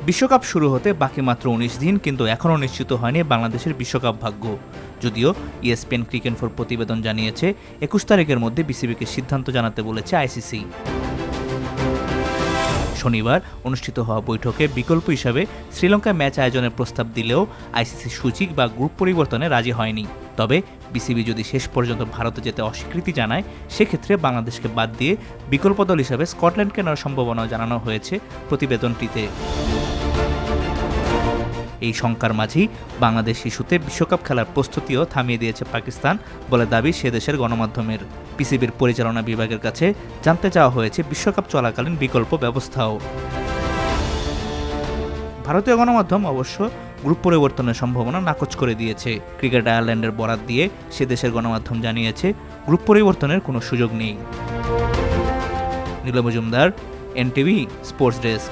বিশ্বকাপ শুরু হতে বাকি মাত্র ১৯ দিন, কিন্তু এখনও নিশ্চিত হয়নি বাংলাদেশের বিশ্বকাপ ভাগ্য। যদিও ইএসপিএন ক্রিকেট4 প্রতিবেদন জানিয়েছে ২১ তারিখের মধ্যে বিসিবিকে সিদ্ধান্ত জানাতে বলেছে আইসিসি। শনিবার অনুষ্ঠিত হওয়া বৈঠকে বিকল্প হিসাবে শ্রীলঙ্কায় ম্যাচ আয়োজনের প্রস্তাব দিলেও আইসিসি সূচিক বা গ্রুপ পরিবর্তনে রাজি হয়নি। তবে বিসিবি যদি শেষ পর্যন্ত ভারতে যেতে অস্বীকৃতি জানায়, সেক্ষেত্রে বাংলাদেশকে বাদ দিয়ে বিকল্প দল হিসাবে স্কটল্যান্ডকে নেওয়ার সম্ভাবনাও জানানো হয়েছে প্রতিবেদনটিতে। এই শঙ্কার মাঝেই বাংলাদেশ ইস্যুতে বিশ্বকাপ খেলার প্রস্তুতিও থামিয়ে দিয়েছে পাকিস্তান বলে দাবি সে দেশের গণমাধ্যমের। পিসিবির পরিচালনা বিভাগের কাছে জানতে চাওয়া হয়েছে বিশ্বকাপ চলাকালীন বিকল্প ব্যবস্থাও। ভারতীয় গণমাধ্যম অবশ্য গ্রুপ পরিবর্তনের সম্ভাবনা নাকচ করে দিয়েছে। ক্রিকেট আয়ারল্যান্ডের বরাত দিয়ে সে দেশের গণমাধ্যম জানিয়েছে গ্রুপ পরিবর্তনের কোনো সুযোগ নেই। নীল মজুমদার, এনটিভি স্পোর্টস ডেস্ক।